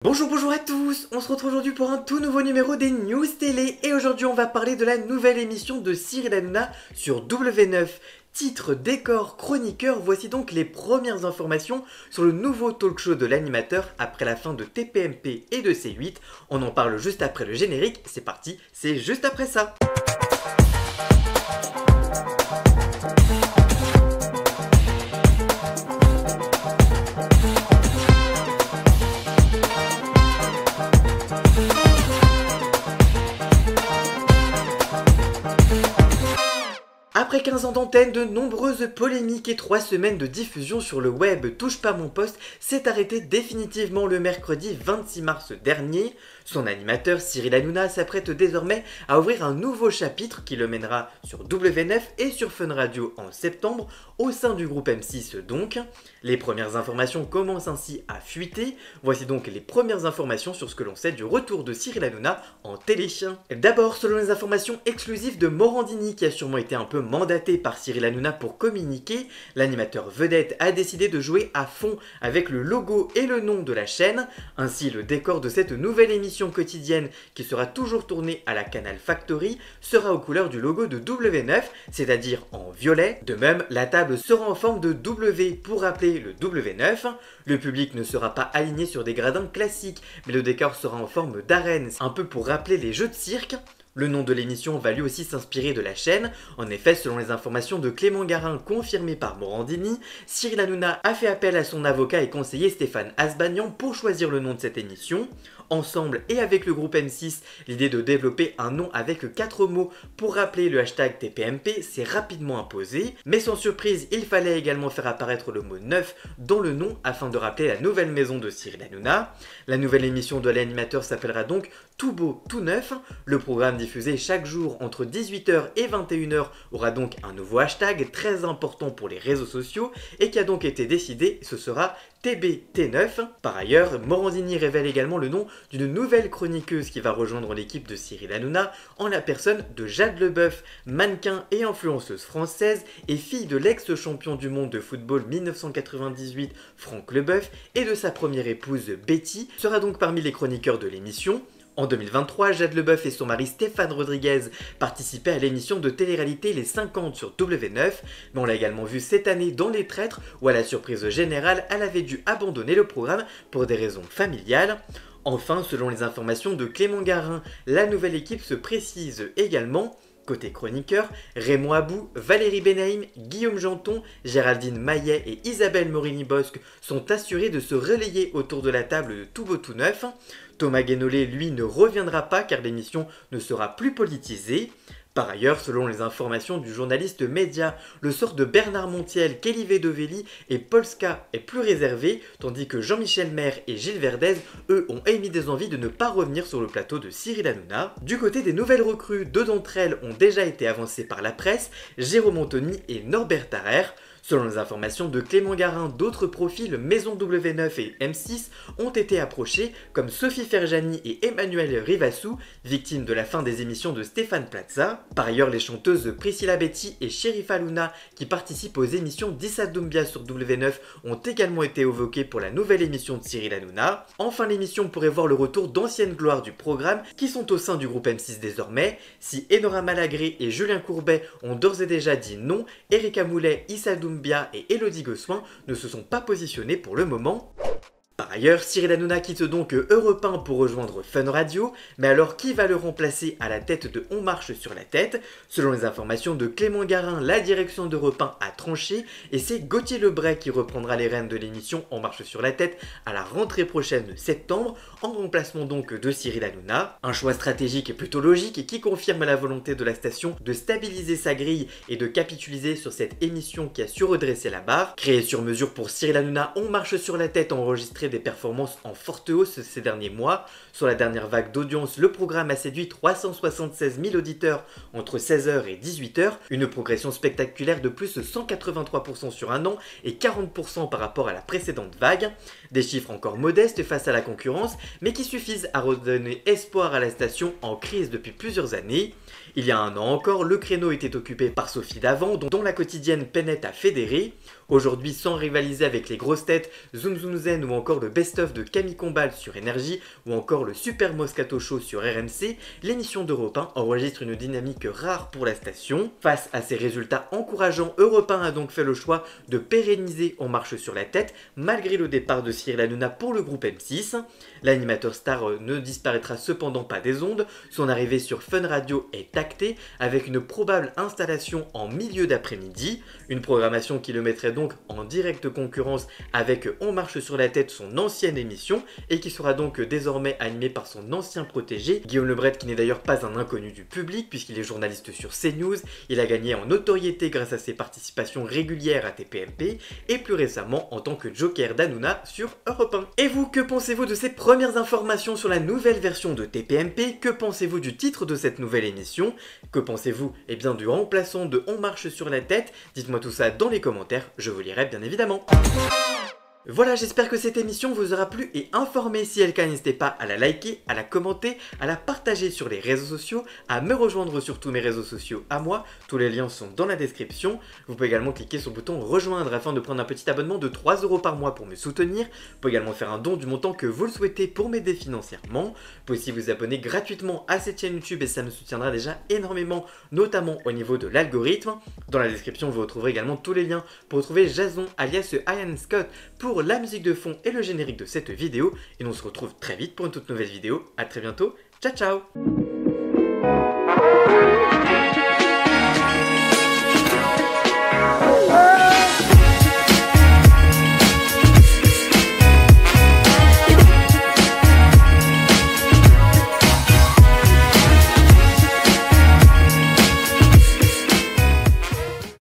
Bonjour à tous, on se retrouve aujourd'hui pour un tout nouveau numéro des News Télé et aujourd'hui on va parler de la nouvelle émission de Cyril Hanouna sur W9. Titre, décor, chroniqueur, voici donc les premières informations sur le nouveau talk show de l'animateur après la fin de TPMP et de C8. On en parle juste après le générique, c'est parti, c'est juste après ça. Après 15 ans d'antenne, de nombreuses polémiques et 3 semaines de diffusion sur le web, Touche pas mon poste s'est arrêté définitivement le mercredi 26 mars dernier. Son animateur Cyril Hanouna s'apprête désormais à ouvrir un nouveau chapitre qui le mènera sur W9 et sur Fun Radio en septembre, au sein du groupe M6 donc. Les premières informations commencent ainsi à fuiter. Voici donc les premières informations sur ce que l'on sait du retour de Cyril Hanouna en télé. D'abord, selon les informations exclusives de Morandini, qui a sûrement été un peu mandaté par Cyril Hanouna pour communiquer, l'animateur vedette a décidé de jouer à fond avec le logo et le nom de la chaîne. Ainsi, le décor de cette nouvelle émission quotidienne, qui sera toujours tournée à la Canal Factory, sera aux couleurs du logo de W9, c'est-à-dire en violet. De même, la table sera en forme de W pour rappeler le W9. Le public ne sera pas aligné sur des gradins classiques, mais le décor sera en forme d'arène, un peu pour rappeler les jeux de cirque. Le nom de l'émission va lui aussi s'inspirer de la chaîne. En effet, selon les informations de Clément Garin confirmées par Morandini, Cyril Hanouna a fait appel à son avocat et conseiller Stéphane Asbagnan pour choisir le nom de cette émission. Ensemble et avec le groupe M6, l'idée de développer un nom avec 4 mots pour rappeler le hashtag TPMP s'est rapidement imposée. Mais sans surprise, il fallait également faire apparaître le mot neuf dans le nom afin de rappeler la nouvelle maison de Cyril Hanouna. La nouvelle émission de l'animateur s'appellera donc Tout beau, tout neuf. Le programme diffusé chaque jour entre 18h et 21h aura donc un nouveau hashtag très important pour les réseaux sociaux et qui a donc été décidé, ce sera TBT9. Par ailleurs, Morandini révèle également le nom d'une nouvelle chroniqueuse qui va rejoindre l'équipe de Cyril Hanouna en la personne de Jade Leboeuf, mannequin et influenceuse française et fille de l'ex-champion du monde de football 1998 Franck Leboeuf et de sa première épouse Betty, sera donc parmi les chroniqueurs de l'émission. En 2023, Jade Leboeuf et son mari Stéphane Rodriguez participaient à l'émission de télé-réalité Les 50 sur W9, mais on l'a également vu cette année dans Les Traîtres où à la surprise générale, elle avait dû abandonner le programme pour des raisons familiales. Enfin, selon les informations de Clément Garin, la nouvelle équipe se précise également. Côté chroniqueur, Raymond Abou, Valérie Benaïm, Guillaume Janton, Géraldine Maillet et Isabelle Morini-Bosque sont assurés de se relayer autour de la table de Tout beau tout neuf. Thomas Guénolé, lui, ne reviendra pas car l'émission ne sera plus politisée. Par ailleurs, selon les informations du journaliste média, le sort de Bernard Montiel, Kelly Vedovelli et Polska est plus réservé, tandis que Jean-Michel Maire et Gilles Verdez, eux, ont émis des envies de ne pas revenir sur le plateau de Cyril Hanouna. Du côté des nouvelles recrues, 2 d'entre elles ont déjà été avancées par la presse, Jérôme Anthony et Norbert Tarrer. Selon les informations de Clément Garin, d'autres profils Maison W9 et M6 ont été approchés, comme Sophie Ferjani et Emmanuel Rivassou, victimes de la fin des émissions de Stéphane Plaza. Par ailleurs, les chanteuses Priscilla Betty et Sherifa Luna, qui participent aux émissions d'Issa Doumbia sur W9, ont également été évoquées pour la nouvelle émission de Cyril Hanouna. Enfin, l'émission pourrait voir le retour d'anciennes gloires du programme, qui sont au sein du groupe M6 désormais. Si Enora Malagré et Julien Courbet ont d'ores et déjà dit non, Erika Moulet, Issa Doumbia et Elodie Gossuin ne se sont pas positionnés pour le moment. Par ailleurs, Cyril Hanouna quitte donc Europe 1 pour rejoindre Fun Radio, mais alors qui va le remplacer à la tête de On marche sur la tête? Selon les informations de Clément Garin, la direction d'Europe 1 a tranché et c'est Gauthier Lebray qui reprendra les rênes de l'émission On marche sur la tête à la rentrée prochaine de septembre, en remplacement donc de Cyril Hanouna. Un choix stratégique plutôt logique et qui confirme la volonté de la station de stabiliser sa grille et de capitaliser sur cette émission qui a su redresser la barre. Créée sur mesure pour Cyril Hanouna, On marche sur la tête a enregistré des performances en forte hausse ces derniers mois. Sur la dernière vague d'audience, le programme a séduit 376 000 auditeurs entre 16h et 18h, une progression spectaculaire de plus de 183% sur un an et 40% par rapport à la précédente vague. Des chiffres encore modestes face à la concurrence, mais qui suffisent à redonner espoir à la station en crise depuis plusieurs années. Il y a un an encore, le créneau était occupé par Sophie Davant, dont la quotidienne peinait à fédérer. Aujourd'hui, sans rivaliser avec les grosses têtes, Zoom Zoom Zen ou encore le best-of de Camille Combal sur Énergie ou encore le Super Moscato Show sur RMC, l'émission d'Europe 1 enregistre une dynamique rare pour la station. Face à ces résultats encourageants, Europe 1 a donc fait le choix de pérenniser On marche sur la tête malgré le départ de Cyril Hanouna pour le groupe M6. L'animateur star ne disparaîtra cependant pas des ondes, son arrivée sur Fun Radio est actée avec une probable installation en milieu d'après-midi, une programmation qui le mettrait donc en directe concurrence avec On marche sur la tête, son ancienne émission, et qui sera donc désormais animée par son ancien protégé, Guillaume Lebret, qui n'est d'ailleurs pas un inconnu du public puisqu'il est journaliste sur CNews, il a gagné en notoriété grâce à ses participations régulières à TPMP, et plus récemment en tant que Joker d'Hanouna sur Europe 1. Et vous, que pensez-vous de ces premières informations sur la nouvelle version de TPMP? Que pensez-vous du titre de cette nouvelle émission? Que pensez-vous du remplaçant de On marche sur la tête? Dites-moi tout ça dans les commentaires, je vous lirai bien évidemment. Voilà, j'espère que cette émission vous aura plu et informé. Si c'est le cas, n'hésitez pas à la liker, à la commenter, à la partager sur les réseaux sociaux, à me rejoindre sur tous mes réseaux sociaux à moi. Tous les liens sont dans la description. Vous pouvez également cliquer sur le bouton rejoindre afin de prendre un petit abonnement de 3 € par mois pour me soutenir. Vous pouvez également faire un don du montant que vous le souhaitez pour m'aider financièrement. Vous pouvez aussi vous abonner gratuitement à cette chaîne YouTube et ça me soutiendra déjà énormément, notamment au niveau de l'algorithme. Dans la description, vous retrouverez également tous les liens pour retrouver Jason alias Ian Scott pour la musique de fond et le générique de cette vidéo. Et on se retrouve très vite pour une toute nouvelle vidéo. A très bientôt. Ciao ciao.